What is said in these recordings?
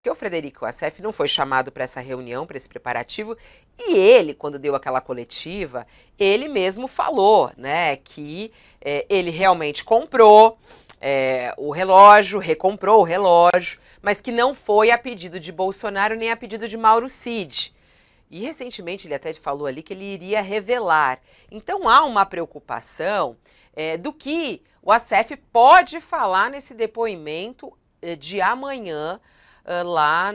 Porque o Frederico Wassef não foi chamado para essa reunião, para esse preparativo, e ele, quando deu aquela coletiva, ele mesmo falou, né, que ele realmente comprou o relógio, recomprou o relógio, mas que não foi a pedido de Bolsonaro nem a pedido de Mauro Cid. E recentemente ele até falou ali que ele iria revelar. Então há uma preocupação do que o Wassef pode falar nesse depoimento de amanhã lá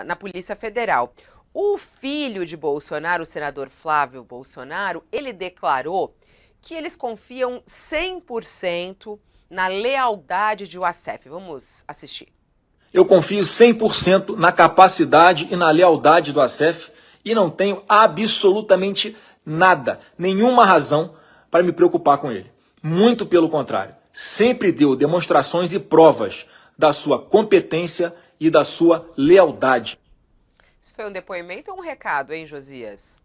na Polícia Federal. O filho de Bolsonaro, o senador Flávio Bolsonaro, ele declarou que eles confiam 100% na lealdade de Wassef. Vamos assistir. Eu confio 100% na capacidade e na lealdade do Wassef e não tenho absolutamente nada, nenhuma razão para me preocupar com ele. Muito pelo contrário, sempre deu demonstrações e provas da sua competência e da sua lealdade. Isso foi um depoimento ou um recado, hein, Josias?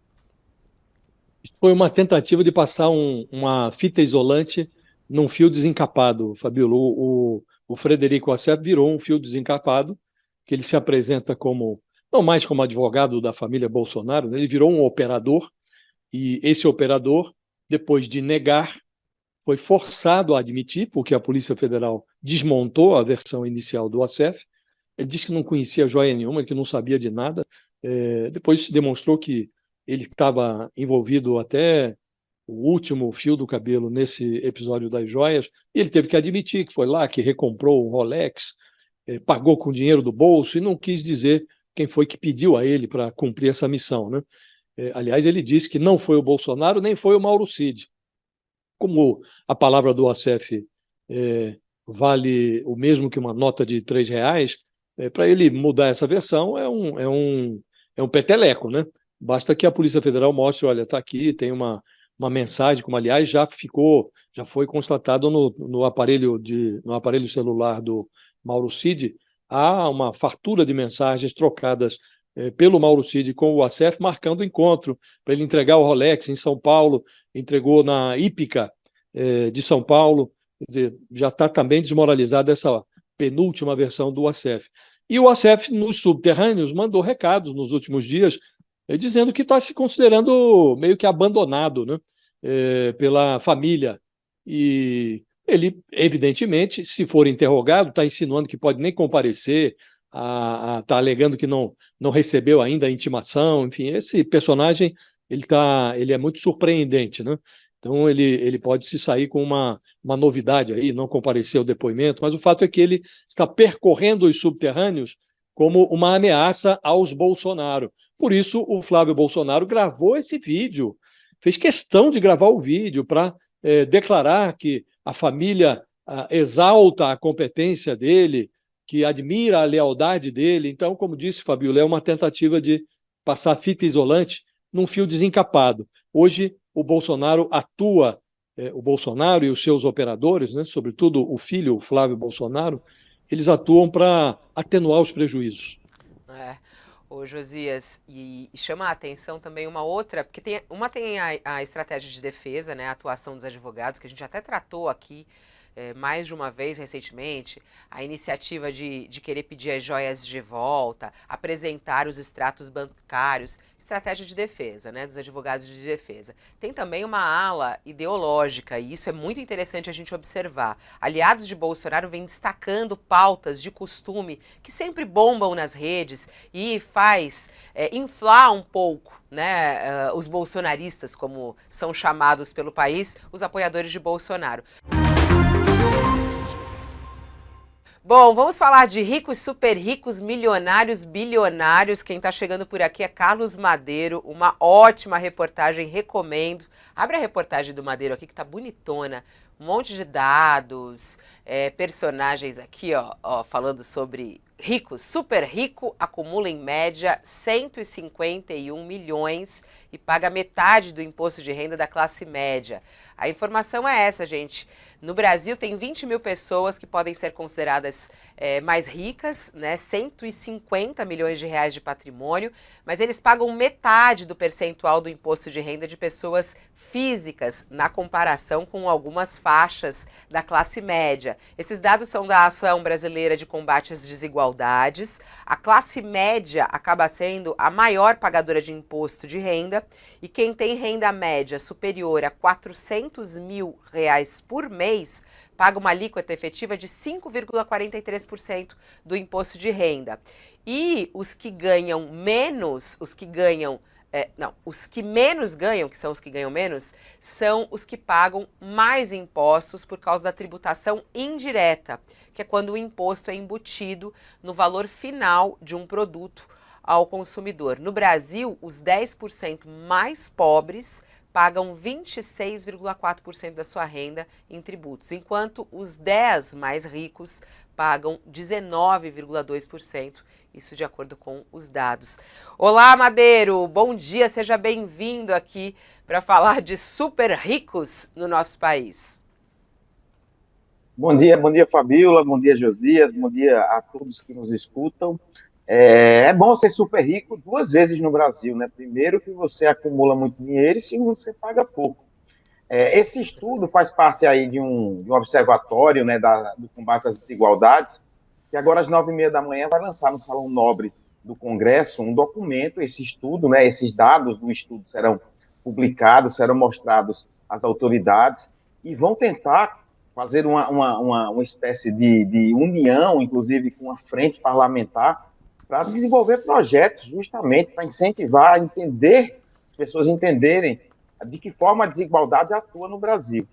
Foi uma tentativa de passar uma fita isolante num fio desencapado, Fabíola. O Frederico Wassef virou um fio desencapado, que ele se apresenta como, não mais como advogado da família Bolsonaro, né? Ele virou um operador, e esse operador, depois de negar, foi forçado a admitir, porque a Polícia Federal desmontou a versão inicial do Wassef. Ele disse que não conhecia joia nenhuma, que não sabia de nada. Depois se demonstrou que ele estava envolvido até o último fio do cabelo nesse episódio das joias, e ele teve que admitir que foi lá, que recomprou um Rolex, pagou com dinheiro do bolso e não quis dizer quem foi que pediu a ele para cumprir essa missão, né? Aliás, ele disse que não foi o Bolsonaro, nem foi o Mauro Cid. Como a palavra do Wassef vale o mesmo que uma nota de R$ 3, para ele mudar essa versão é um peteleco, né? Basta que a Polícia Federal mostre, olha, está aqui, tem uma mensagem, como aliás já foi constatado no aparelho celular do Mauro Cid, há uma fartura de mensagens trocadas pelo Mauro Cid com o Wassef, marcando o encontro para ele entregar o Rolex em São Paulo, entregou na Hípica de São Paulo. Quer dizer, já está também desmoralizada essa penúltima versão do Wassef. E o Wassef, nos subterrâneos, mandou recados nos últimos dias, dizendo que está se considerando meio que abandonado, né, pela família. E ele, evidentemente, se for interrogado, está insinuando que pode nem comparecer, está alegando que não recebeu ainda a intimação. Enfim, esse personagem ele é muito surpreendente, né? Então ele pode se sair com uma novidade aí, não comparecer ao depoimento, mas o fato é que ele está percorrendo os subterrâneos como uma ameaça aos Bolsonaro. Por isso, o Flávio Bolsonaro gravou esse vídeo, fez questão de gravar o vídeo para declarar que a família exalta a competência dele, que admira a lealdade dele. Então, como disse Fabiola, é uma tentativa de passar fita isolante num fio desencapado. Hoje, o Bolsonaro o Bolsonaro e os seus operadores, né, sobretudo o filho, o Flávio Bolsonaro, eles atuam para atenuar os prejuízos. Ô Josias, e chama a atenção também uma outra, porque tem a estratégia de defesa, né, a atuação dos advogados, que a gente até tratou aqui mais de uma vez recentemente, a iniciativa de querer pedir as joias de volta, apresentar os extratos bancários, estratégia de defesa, né, dos advogados de defesa. Tem também uma ala ideológica, e isso é muito interessante a gente observar. Aliados de Bolsonaro vêm destacando pautas de costume que sempre bombam nas redes e faz inflar um pouco, né, os bolsonaristas, como são chamados pelo país, os apoiadores de Bolsonaro. Bom, vamos falar de ricos, super ricos, milionários, bilionários. Quem está chegando por aqui é Carlos Madeiro, uma ótima reportagem, recomendo. Abre a reportagem do Madeiro aqui que tá bonitona, um monte de dados, personagens aqui, ó, falando sobre ricos. Super rico acumula em média 151 milhões e paga metade do imposto de renda da classe média. A informação é essa, gente. No Brasil tem 20 mil pessoas que podem ser consideradas mais ricas, né? 150 milhões de reais de patrimônio, mas eles pagam metade do percentual do imposto de renda de pessoas físicas, na comparação com algumas faixas da classe média. Esses dados são da Ação Brasileira de Combate às Desigualdades. A classe média acaba sendo a maior pagadora de imposto de renda, e quem tem renda média superior a 400 mil reais por mês paga uma alíquota efetiva de 5,43% do imposto de renda. E os que ganham menos, os que menos ganham, que são os que ganham menos, são os que pagam mais impostos por causa da tributação indireta, que é quando o imposto é embutido no valor final de um produto ao consumidor. No Brasil, os 10% mais pobres pagam 26,4% da sua renda em tributos, enquanto os 10 mais ricos pagam 19,2%, isso de acordo com os dados. Olá, Madeiro, bom dia, seja bem-vindo aqui para falar de super ricos no nosso país. Bom dia, Fabíola, bom dia, Josias, bom dia a todos que nos escutam. É bom ser super rico 2 vezes no Brasil, né? Primeiro que você acumula muito dinheiro e segundo você paga pouco. Esse estudo faz parte aí de um observatório, né, do combate às desigualdades, que agora às 9h30 da manhã vai lançar no Salão Nobre do Congresso um documento. Esse estudo, né, esses dados do estudo serão publicados, serão mostrados às autoridades e vão tentar fazer uma espécie de união, inclusive com a frente parlamentar, para desenvolver projetos justamente para incentivar a entender, as pessoas entenderem de que forma a desigualdade atua no Brasil.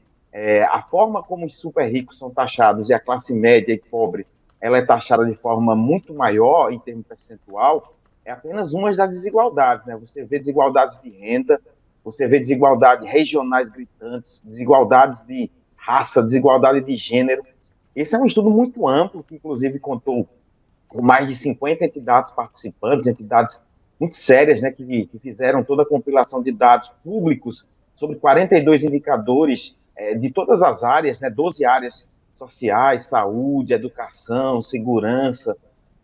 A forma como os super ricos são taxados e a classe média e pobre, ela é taxada de forma muito maior em termos percentual, é apenas uma das desigualdades, né? Você vê desigualdades de renda, você vê desigualdades regionais gritantes, desigualdades de raça, desigualdade de gênero. Esse é um estudo muito amplo, que inclusive contou com mais de 50 entidades participantes, entidades muito sérias, né, que fizeram toda a compilação de dados públicos sobre 42 indicadores de todas as áreas, né, 12 áreas sociais, saúde, educação, segurança,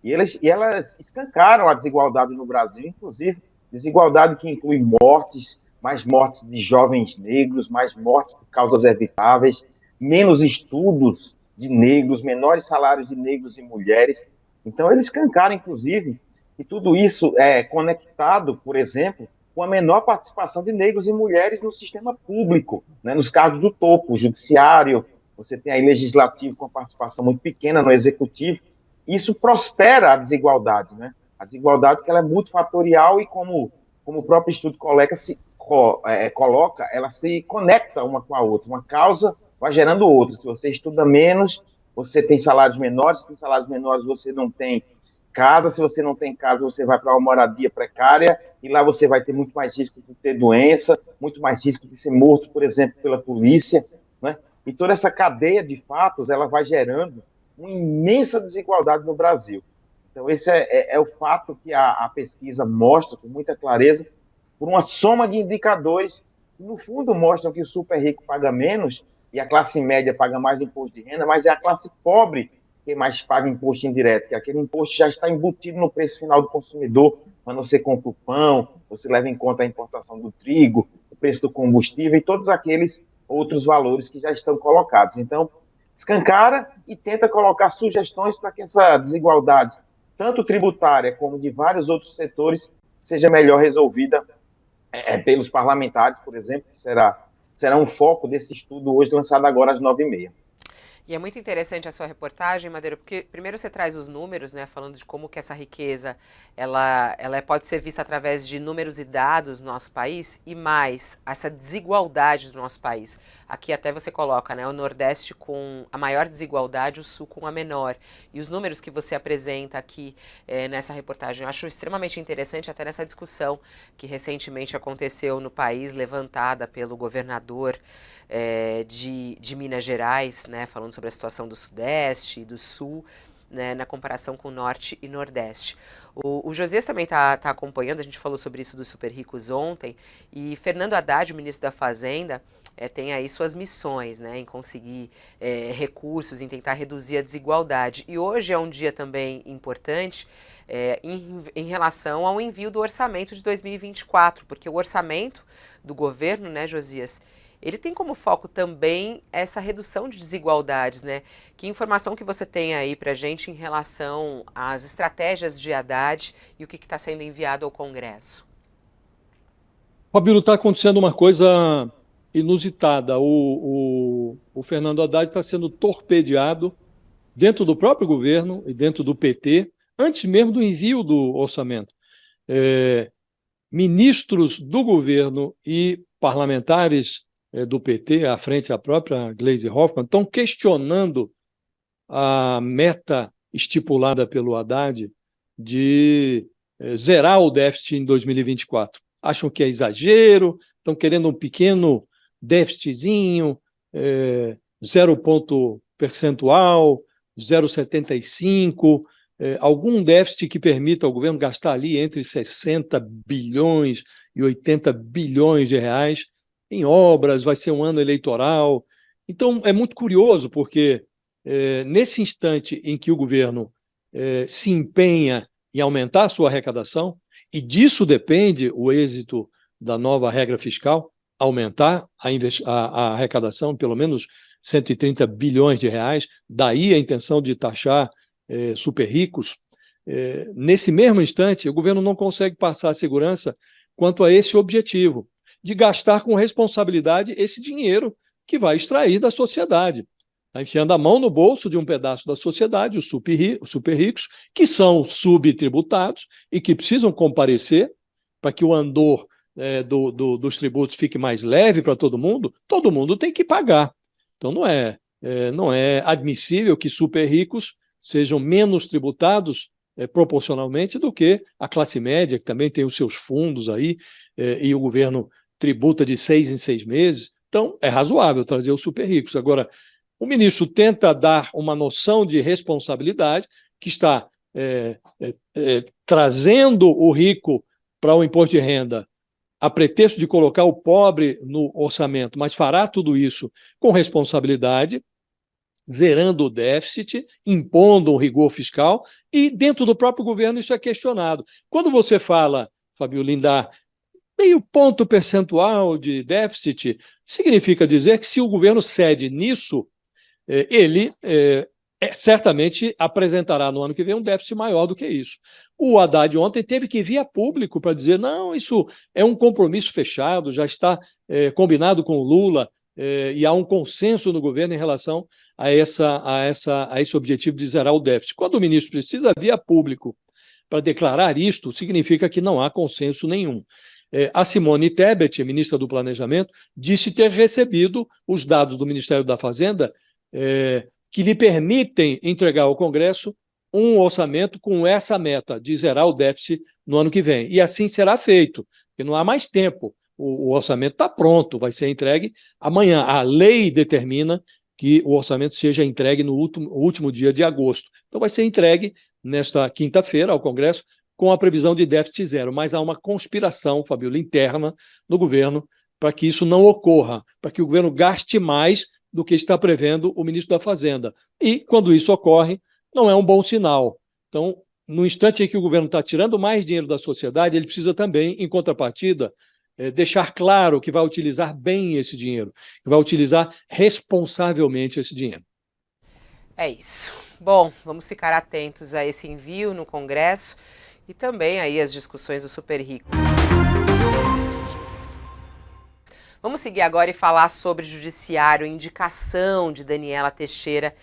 e elas escancaram a desigualdade no Brasil, inclusive desigualdade que inclui mortes, mais mortes de jovens negros, mais mortes por causas evitáveis, menos estudos de negros, menores salários de negros e mulheres. Então, eles escancaram, inclusive, que tudo isso é conectado, por exemplo, com a menor participação de negros e mulheres no sistema público, né, nos cargos do topo, o judiciário, você tem aí legislativo com a participação muito pequena no executivo. Isso prospera a desigualdade, né? A desigualdade que ela é multifatorial e, como o próprio estudo coloca, ela se conecta uma com a outra. Uma causa vai gerando outra. Se você estuda menos, você tem salários menores. Se tem salários menores, você não tem casa. Se você não tem casa, você vai para uma moradia precária e lá você vai ter muito mais risco de ter doença, muito mais risco de ser morto, por exemplo, pela polícia, né? E toda essa cadeia de fatos, ela vai gerando uma imensa desigualdade no Brasil. Então, esse é o fato que a pesquisa mostra com muita clareza, por uma soma de indicadores que, no fundo, mostram que o super rico paga menos e a classe média paga mais imposto de renda, mas é a classe pobre que mais paga imposto indireto, que aquele imposto já está embutido no preço final do consumidor, quando você compra o pão, você leva em conta a importação do trigo, o preço do combustível e todos aqueles outros valores que já estão colocados. Então, escancara e tenta colocar sugestões para que essa desigualdade, tanto tributária como de vários outros setores, seja melhor resolvida pelos parlamentares, por exemplo, que será um foco desse estudo hoje, lançado agora às 9h30. E é muito interessante a sua reportagem, Madeira, porque primeiro você traz os números, né, falando de como que essa riqueza, ela pode ser vista através de números e dados no nosso país, e mais, essa desigualdade do nosso país. Aqui até você coloca, né, o Nordeste com a maior desigualdade, o Sul com a menor. E os números que você apresenta aqui nessa reportagem, eu acho extremamente interessante, até nessa discussão que recentemente aconteceu no país, levantada pelo governador de Minas Gerais, né, falando sobre a situação do Sudeste e do Sul. né, na comparação com o Norte e Nordeste. O Josias também está acompanhando, a gente falou sobre isso dos super ricos ontem, e Fernando Haddad, o ministro da Fazenda, tem aí suas missões, né, em conseguir recursos, em tentar reduzir a desigualdade. E hoje é um dia também importante em relação ao envio do orçamento de 2024, porque o orçamento do governo, né, Josias, ele tem como foco também essa redução de desigualdades, né? Que informação que você tem aí pra gente em relação às estratégias de Haddad e o que está sendo enviado ao Congresso? Fabíola, está acontecendo uma coisa inusitada. O Fernando Haddad está sendo torpedeado dentro do próprio governo e dentro do PT, antes mesmo do envio do orçamento. Ministros do governo e parlamentares do PT, à frente a própria Gleisi Hoffmann, estão questionando a meta estipulada pelo Haddad de zerar o déficit em 2024. Acham que é exagero, estão querendo um pequeno déficitzinho, 0 ponto percentual, 0,75, algum déficit que permita ao governo gastar ali entre 60 bilhões e 80 bilhões de reais em obras, vai ser um ano eleitoral. Então, é muito curioso, porque nesse instante em que o governo se empenha em aumentar a sua arrecadação, e disso depende o êxito da nova regra fiscal, aumentar a arrecadação, pelo menos 130 bilhões de reais, daí a intenção de taxar super ricos. Nesse mesmo instante, o governo não consegue passar segurança quanto a esse objetivo, de gastar com responsabilidade esse dinheiro que vai extrair da sociedade. Está enfiando a mão no bolso de um pedaço da sociedade, os super ricos, que são subtributados e que precisam comparecer para que o andor dos tributos fique mais leve para todo mundo tem que pagar. Então não é admissível que super ricos sejam menos tributados proporcionalmente do que a classe média, que também tem os seus fundos aí, e o governo tributa de 6 em 6 meses. Então é razoável trazer os super ricos. Agora, o ministro tenta dar uma noção de responsabilidade, que está trazendo o rico para o imposto de renda a pretexto de colocar o pobre no orçamento, mas fará tudo isso com responsabilidade, zerando o déficit, impondo um rigor fiscal, e dentro do próprio governo isso é questionado. Quando você fala, Fabíola, em dar meio ponto percentual de déficit, significa dizer que se o governo cede nisso, ele certamente apresentará no ano que vem um déficit maior do que isso. O Haddad ontem teve que vir a público para dizer, não, isso é um compromisso fechado, já está combinado com o Lula, e há um consenso no governo em relação a esse objetivo de zerar o déficit. Quando o ministro precisa vir a público para declarar isto, significa que não há consenso nenhum. A Simone Tebet, ministra do Planejamento, disse ter recebido os dados do Ministério da Fazenda que lhe permitem entregar ao Congresso um orçamento com essa meta de zerar o déficit no ano que vem. E assim será feito, porque não há mais tempo. O orçamento está pronto, vai ser entregue amanhã. A lei determina que o orçamento seja entregue no último dia de agosto. Então vai ser entregue nesta quinta-feira ao Congresso com a previsão de déficit zero. Mas há uma conspiração, Fabíola, interna no governo para que isso não ocorra, para que o governo gaste mais do que está prevendo o ministro da Fazenda. E, quando isso ocorre, não é um bom sinal. Então, no instante em que o governo está tirando mais dinheiro da sociedade, ele precisa também, em contrapartida, deixar claro que vai utilizar bem esse dinheiro, que vai utilizar responsavelmente esse dinheiro. É isso. Bom, vamos ficar atentos a esse envio no Congresso e também aí as discussões do super rico. Vamos seguir agora e falar sobre judiciário, indicação de Daniela Teixeira.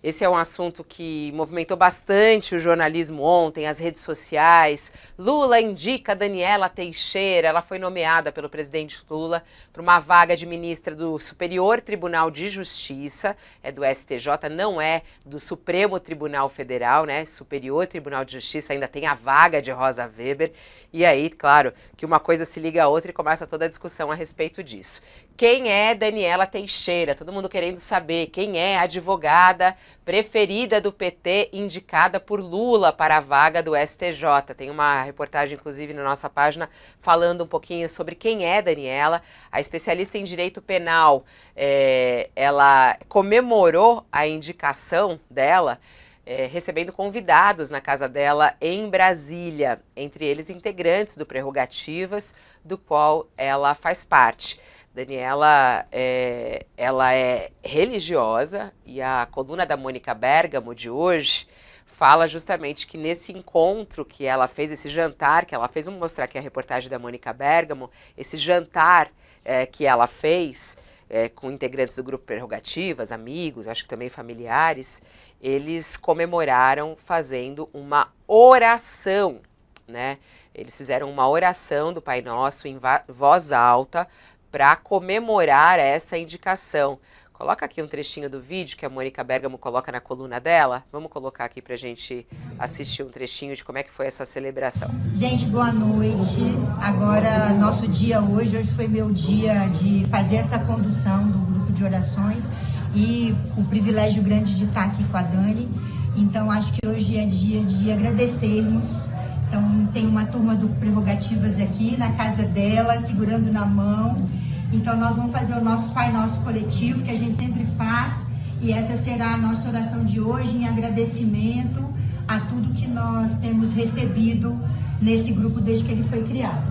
Esse é um assunto que movimentou bastante o jornalismo ontem, as redes sociais. Lula indica Daniela Teixeira. Ela foi nomeada pelo presidente Lula para uma vaga de ministra do Superior Tribunal de Justiça. É do STJ, não é do Supremo Tribunal Federal, né? Superior Tribunal de Justiça ainda tem a vaga de Rosa Weber. E aí, claro, que uma coisa se liga à outra e começa toda a discussão a respeito disso. Quem é Daniela Teixeira? Todo mundo querendo saber quem é a advogada preferida do PT, indicada por Lula para a vaga do STJ. Tem uma reportagem, inclusive, na nossa página, falando um pouquinho sobre quem é Daniela. A especialista em direito penal, ela comemorou a indicação dela, recebendo convidados na casa dela em Brasília, entre eles integrantes do Prerrogativas, do qual ela faz parte. Daniela, ela é religiosa e a coluna da Mônica Bergamo de hoje fala justamente que nesse encontro que ela fez, esse jantar que ela fez, vamos mostrar aqui a reportagem da Mônica Bergamo, esse jantar que ela fez com integrantes do grupo Prerrogativas, amigos, acho que também familiares, eles comemoraram fazendo uma oração, né? Eles fizeram uma oração do Pai Nosso em voz alta, para comemorar essa indicação. Coloca aqui um trechinho do vídeo que a Mônica Bergamo coloca na coluna dela. Vamos colocar aqui para a gente assistir um trechinho de como é que foi essa celebração. Gente, boa noite. Agora, nosso dia hoje foi meu dia de fazer essa condução do grupo de orações e o privilégio grande de estar aqui com a Dani. Então, acho que hoje é dia de agradecermos. Então, tem uma turma do Prerrogativas aqui na casa dela, segurando na mão. Então, nós vamos fazer o nosso Pai Nosso coletivo, que a gente sempre faz. E essa será a nossa oração de hoje, em agradecimento a tudo que nós temos recebido nesse grupo desde que ele foi criado.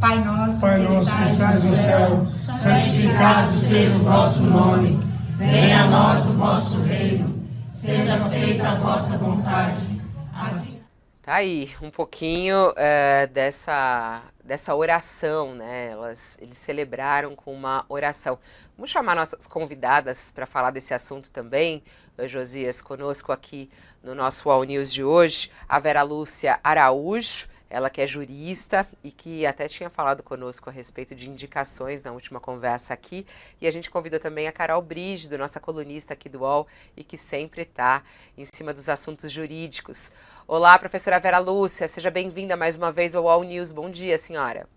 Pai nosso que estás no céu, santificado seja o vosso nome. Venha a nós o vosso reino. Seja feita a vossa vontade. Assim. Tá aí, um pouquinho dessa oração, né? Eles celebraram com uma oração. Vamos chamar nossas convidadas para falar desse assunto também. Josias, conosco aqui no nosso All News de hoje, a Vera Lúcia Araújo, ela que é jurista e que até tinha falado conosco a respeito de indicações na última conversa aqui. E a gente convidou também a Carol Brígido, nossa colunista aqui do UOL e que sempre está em cima dos assuntos jurídicos. Olá, professora Vera Lúcia, seja bem-vinda mais uma vez ao All News. Bom dia, senhora.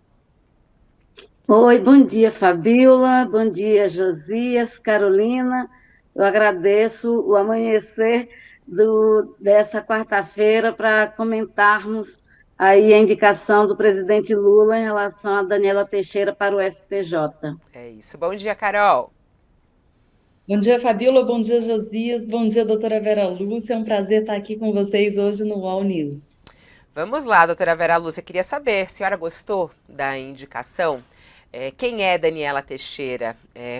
Oi, bom dia, Fabíola, bom dia, Josias, Carolina. Eu agradeço o amanhecer dessa quarta-feira para comentarmos aí a indicação do presidente Lula em relação a Daniela Teixeira para o STJ. É isso. Bom dia, Carol. Bom dia, Fabíola. Bom dia, Josias. Bom dia, doutora Vera Lúcia. É um prazer estar aqui com vocês hoje no All News. Vamos lá, doutora Vera Lúcia. Queria saber, a senhora gostou da indicação? Quem é Daniela Teixeira?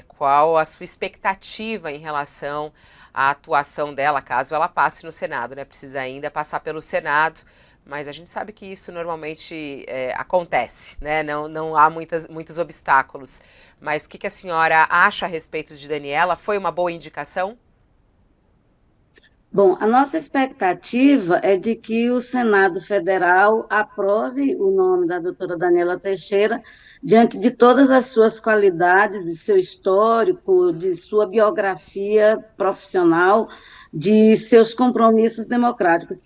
Qual a sua expectativa em relação à atuação dela, caso ela passe no Senado, né? Precisa ainda passar pelo Senado, mas a gente sabe que isso normalmente acontece, né? Não há muitos obstáculos. Mas o que a senhora acha a respeito de Daniela? Foi uma boa indicação? Bom, a nossa expectativa é de que o Senado Federal aprove o nome da doutora Daniela Teixeira diante de todas as suas qualidades, de seu histórico, de sua biografia profissional, de seus compromissos democráticos.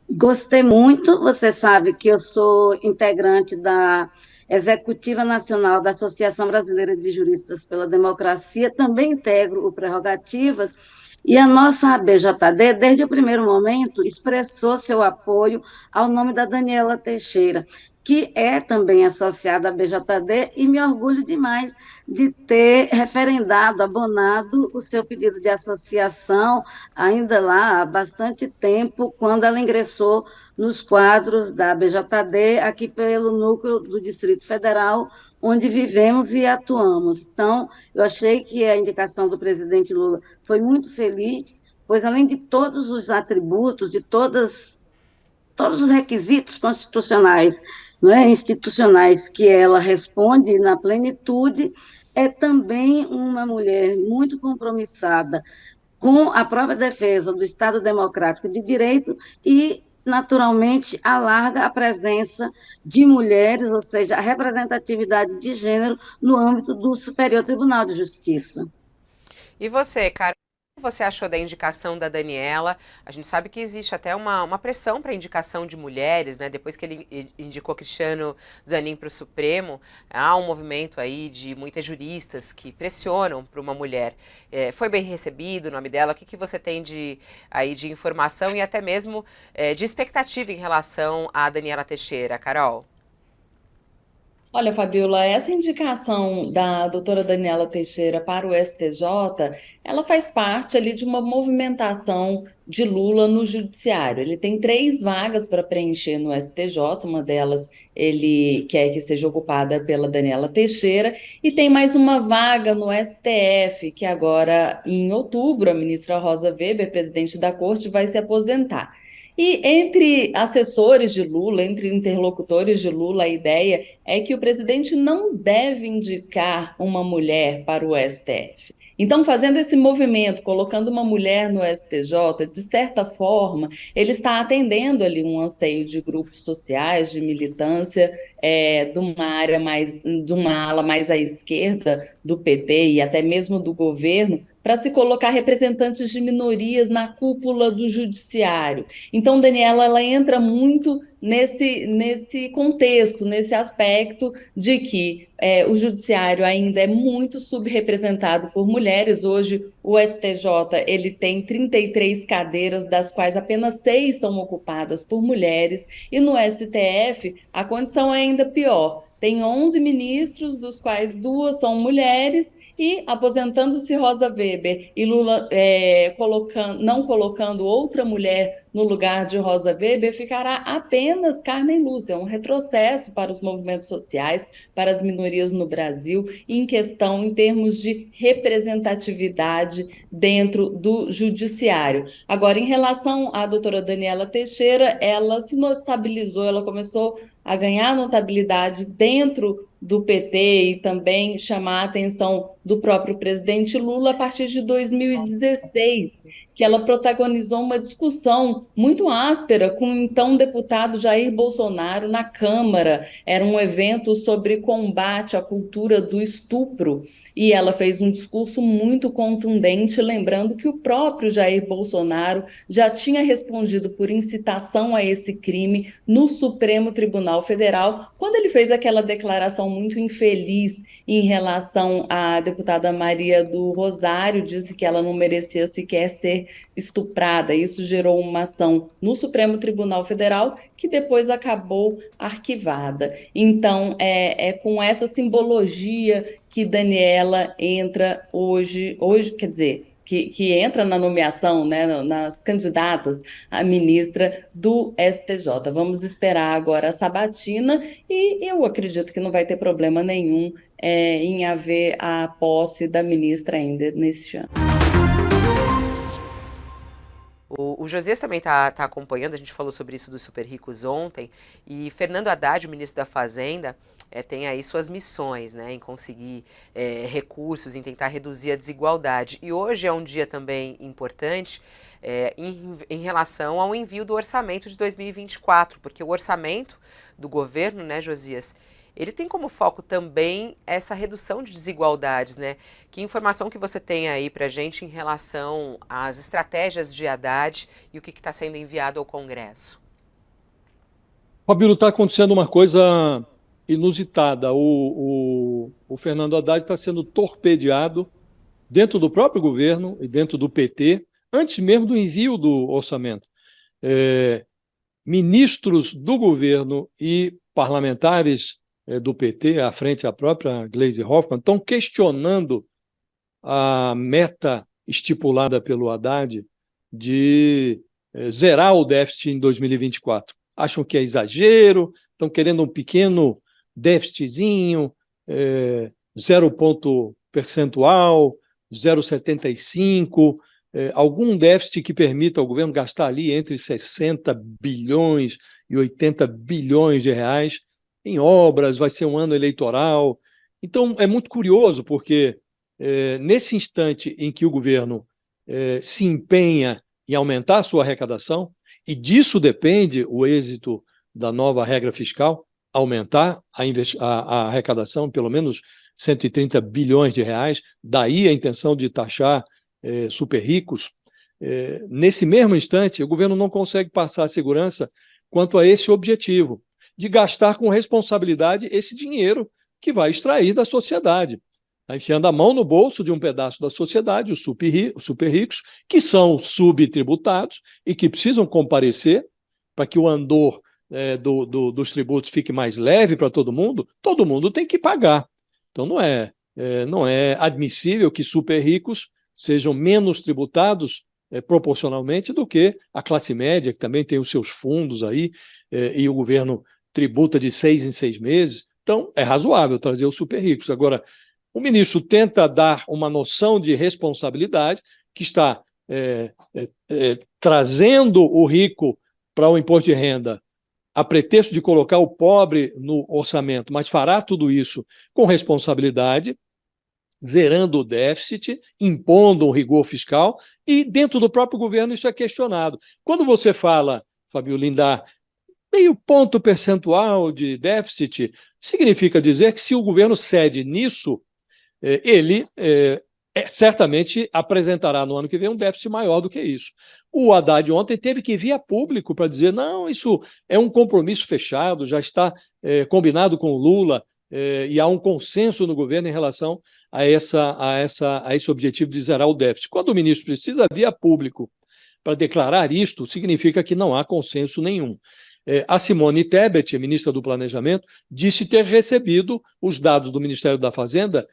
Gostei muito, você sabe que eu sou integrante da Executiva Nacional da Associação Brasileira de Juristas pela Democracia, também integro o Prerrogativas, e a nossa ABJD, desde o primeiro momento, expressou seu apoio ao nome da Daniela Teixeira, que é também associada à BJD, e me orgulho demais de ter referendado, abonado o seu pedido de associação, ainda lá há bastante tempo, quando ela ingressou nos quadros da BJD, aqui pelo núcleo do Distrito Federal, onde vivemos e atuamos. Então, eu achei que a indicação do presidente Lula foi muito feliz, pois além de todos os atributos, de todos os requisitos constitucionais, institucionais que ela responde na plenitude, é também uma mulher muito compromissada com a própria defesa do Estado Democrático de Direito e, naturalmente, alarga a presença de mulheres, ou seja, a representatividade de gênero no âmbito do Superior Tribunal de Justiça. E você, Carol, o que você achou da indicação da Daniela? A gente sabe que existe até uma pressão para indicação de mulheres, né? Depois que ele indicou Cristiano Zanin para o Supremo, há um movimento aí de muitas juristas que pressionam para uma mulher. Foi bem recebido o nome dela? O que você tem de informação e até mesmo de expectativa em relação a Daniela Teixeira, Carol? Olha, Fabiola, essa indicação da doutora Daniela Teixeira para o STJ, ela faz parte ali de uma movimentação de Lula no judiciário. Ele tem 3 vagas para preencher no STJ, uma delas ele quer que seja ocupada pela Daniela Teixeira, e tem mais uma vaga no STF, que agora, em outubro, a ministra Rosa Weber, presidente da corte, vai se aposentar. E entre assessores de Lula, entre interlocutores de Lula, a ideia é que o presidente não deve indicar uma mulher para o STF. Então, fazendo esse movimento, colocando uma mulher no STJ, de certa forma, ele está atendendo ali um anseio de grupos sociais, de militância, de uma ala mais à esquerda do PT e até mesmo do governo, para se colocar representantes de minorias na cúpula do judiciário. Então, Daniela, ela entra muito nesse contexto, nesse aspecto de que o judiciário ainda é muito subrepresentado por mulheres. Hoje, o STJ ele tem 33 cadeiras, das quais apenas 6 são ocupadas por mulheres, e no STF a condição é ainda pior. Tem 11 ministros, dos quais 2 são mulheres, e aposentando-se Rosa Weber e Lula não colocando outra mulher no lugar de Rosa Weber, ficará apenas Carmen Lúcia, um retrocesso para os movimentos sociais, para as minorias no Brasil, em termos de representatividade dentro do judiciário. Agora, em relação à doutora Daniela Teixeira, ela se notabilizou, ela começou a ganhar notabilidade dentro do PT e também chamar a atenção do próprio presidente Lula a partir de 2016, que ela protagonizou uma discussão muito áspera com o então deputado Jair Bolsonaro na Câmara. Era um evento sobre combate à cultura do estupro, e ela fez um discurso muito contundente, lembrando que o próprio Jair Bolsonaro já tinha respondido por incitação a esse crime no Supremo Tribunal Federal, quando ele fez aquela declaração muito infeliz em relação à deputada Maria do Rosário, disse que ela não merecia sequer ser estuprada. Isso gerou uma ação no Supremo Tribunal Federal, que depois acabou arquivada. Então, é com essa simbologia que Daniela entra hoje, quer dizer, que entra na nomeação, né, nas candidatas a ministra do STJ. Vamos esperar agora a sabatina, e eu acredito que não vai ter problema nenhum em haver a posse da ministra ainda neste ano. O Josias também está acompanhando, a gente falou sobre isso dos super ricos ontem, e Fernando Haddad, o ministro da Fazenda, tem aí suas missões, né, em conseguir recursos, em tentar reduzir a desigualdade. E hoje é um dia também importante em relação ao envio do orçamento de 2024, porque o orçamento do governo, né, Josias, ele tem como foco também essa redução de desigualdades, né? Que informação que você tem aí pra gente em relação às estratégias de Haddad e o que está sendo enviado ao Congresso? Fabíola, está acontecendo uma coisa inusitada. O Fernando Haddad está sendo torpedeado dentro do próprio governo e dentro do PT, antes mesmo do envio do orçamento. Ministros do governo e parlamentares do PT, à frente a própria Gleisi Hoffmann, estão questionando a meta estipulada pelo Haddad de zerar o déficit em 2024. Acham que é exagero, estão querendo um pequeno déficitzinho, 0 ponto percentual, 0,75, algum déficit que permita ao governo gastar ali entre 60 bilhões e 80 bilhões de reais em obras. Vai ser um ano eleitoral. Então, é muito curioso, porque nesse instante em que o governo se empenha em aumentar a sua arrecadação, e disso depende o êxito da nova regra fiscal, aumentar a arrecadação, pelo menos 130 bilhões de reais, daí a intenção de taxar super ricos, nesse mesmo instante, o governo não consegue passar a segurança quanto a esse objetivo, de gastar com responsabilidade esse dinheiro que vai extrair da sociedade. Está enfiando a mão no bolso de um pedaço da sociedade, os super ricos, que são subtributados e que precisam comparecer para que o andor dos tributos fique mais leve para todo mundo tem que pagar. Então não é admissível que super ricos sejam menos tributados proporcionalmente do que a classe média, que também tem os seus fundos aí, e o governo tributa de 6 em 6 meses. Então é razoável trazer os super ricos. Agora, o ministro tenta dar uma noção de responsabilidade que está trazendo o rico para o imposto de renda a pretexto de colocar o pobre no orçamento, mas fará tudo isso com responsabilidade, zerando o déficit, impondo um rigor fiscal, e dentro do próprio governo isso é questionado. Quando você fala, Fabio, em dar meio ponto percentual de déficit, significa dizer que se o governo cede nisso, ele certamente apresentará no ano que vem um déficit maior do que isso. O Haddad ontem teve que vir a público para dizer, não, isso é um compromisso fechado, já está combinado com o Lula, e há um consenso no governo em relação a esse objetivo de zerar o déficit. Quando o ministro precisa vir a público para declarar isto, significa que não há consenso nenhum. A Simone Tebet, ministra do Planejamento, disse ter recebido os dados do Ministério da Fazenda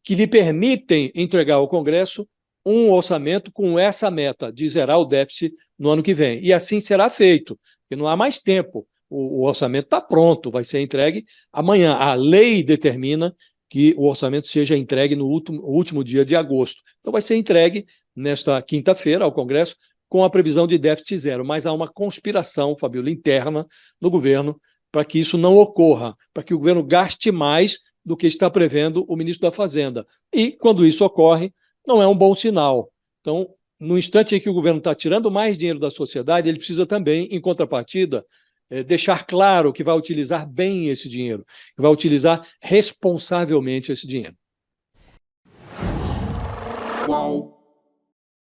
que lhe permitem entregar ao Congresso um orçamento com essa meta de zerar o déficit no ano que vem. E assim será feito, porque não há mais tempo. O orçamento está pronto, vai ser entregue amanhã. A lei determina que o orçamento seja entregue no último dia de agosto. Então vai ser entregue nesta quinta-feira ao Congresso com a previsão de déficit zero. Mas há uma conspiração, Fabiola, interna no governo para que isso não ocorra, para que o governo gaste mais do que está prevendo o ministro da Fazenda. E, quando isso ocorre, não é um bom sinal. Então, no instante em que o governo está tirando mais dinheiro da sociedade, ele precisa também, em contrapartida, deixar claro que vai utilizar bem esse dinheiro, que vai utilizar responsavelmente esse dinheiro. Qual